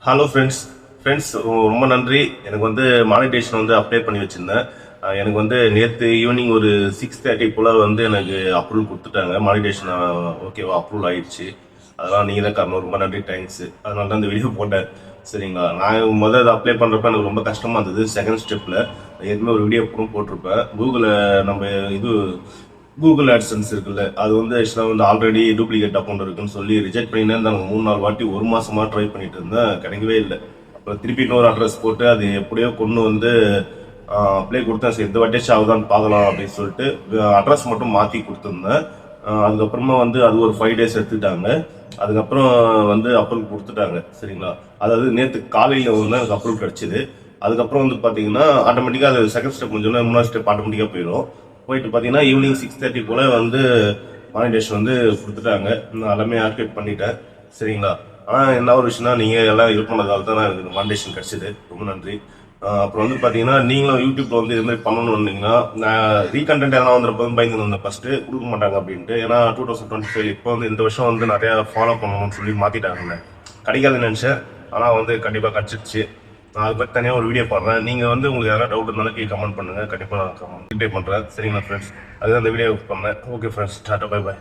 Hello friends ரொம்ப நன்றி. எனக்கு வந்து மானிட்டேஷன் வந்து அப்ளை பண்ணி வச்சுருந்தேன். எனக்கு வந்து நேற்று ஈவினிங் ஒரு 6:30 போல் வந்து எனக்கு அப்ரூவல் கொடுத்துட்டாங்க. மானிட்டேஷன் ஓகேவா அப்ரூவல் ஆயிடுச்சு. அதெல்லாம் நீங்கள் தான் காரணம். ரொம்ப நன்றி, தேங்க்ஸு. அதனால தான் இந்த வீடியோ போட்டேன். சரிங்களா, நான் முதல்ல அதை அப்ளை பண்ணுறப்ப எனக்கு ரொம்ப கஷ்டமாக இருந்தது. செகண்ட் ஸ்டெப்பில் ஏற்கனவே ஒரு வீடியோ கூட போட்டிருப்பேன். நம்ம இது கூகுள் ஆட்சன்ஸ் இருக்குல்ல, அது வந்து ஆக்சுவலாக வந்து ஆல்ரெடி டூப்ளிகேட் அக்கௌண்ட் இருக்குன்னு சொல்லி ரிஜெக்ட் பண்ணினே இருந்தாங்க. 3-4 வாட்டி, ஒரு மாசமா ட்ரை பண்ணிட்டு இருந்தேன், கிடைக்கவே இல்லை. அப்புறம் திருப்பி இன்னொரு அட்ரஸ் போட்டு அது எப்படியோ கொண்டு வந்து அப்ளை கொடுத்தேன். சரி, இந்த வாட்டியாச்சும் ஆகுதான்னு பார்க்கலாம் அப்படின்னு சொல்லிட்டு அட்ரஸ் மட்டும் மாற்றி கொடுத்துருந்தேன். அதுக்கப்புறமா வந்து அது ஒரு 5 days எடுத்துட்டாங்க. அதுக்கப்புறம் வந்து அப்ரூவல் கொடுத்துட்டாங்க. சரிங்களா, அதாவது நேற்று காலையில் வந்து எனக்கு அப்ரூவல் கிடச்சிது. அதுக்கப்புறம் வந்து பார்த்தீங்கன்னா ஆட்டோமேட்டிக்காக அது செகண்ட் ஸ்டெப் முடிஞ்சோன்னா 3வது ஸ்டெப் ஆட்டோமேட்டிக்காக போயிடும். போயிட்டு பார்த்தீங்கன்னா ஈவினிங் 6:30 போல் வந்து மானிட்டேஷன் வந்து கொடுத்துட்டாங்க. நான் எல்லாமே ஆக்டிவேட் பண்ணிட்டேன். சரிங்களா, ஆனால் என்ன ஒரு விஷயம்னா, நீங்கள் எல்லாம் இது பண்ணதால தான் எனக்கு மானிட்டேஷன் கிடச்சிது. ரொம்ப நன்றி. அப்புறம் வந்து பார்த்தீங்கன்னா, நீங்களும் யூடியூப்ல வந்து இது மாதிரி பண்ணணும்னு வந்தீங்கன்னா, நான் ரீகண்டென்ட் எதனா வந்துருப்ப பயந்து வந்தேன் ஃபர்ஸ்ட்டு, கொடுக்க மாட்டாங்க அப்படின்ட்டு. ஏன்னா 2025 இப்போ வந்து இந்த வருஷம் வந்து நிறையா ஃபாலோ பண்ணணும்னு சொல்லி மாற்றிட்டாங்க. கிடைக்காதுன்னு நினச்சேன், ஆனால் வந்து கண்டிப்பாக கிடச்சிருச்சு. நான் அதை பற்றி தனியாக ஒரு வீடியோ போடுறேன். நீங்கள் வந்து உங்களுக்கு எதாவது டவுட் இருந்தாலும் கீழே கமெண்ட் பண்ணுங்கள். கண்டிப்பாக நான் ரிப்ளை பண்ணுறேன். சரிங்களா ஃப்ரெண்ட்ஸ், அதுதான் இந்த வீடியோ பண்ணேன். Okay friends, tata, bye bye.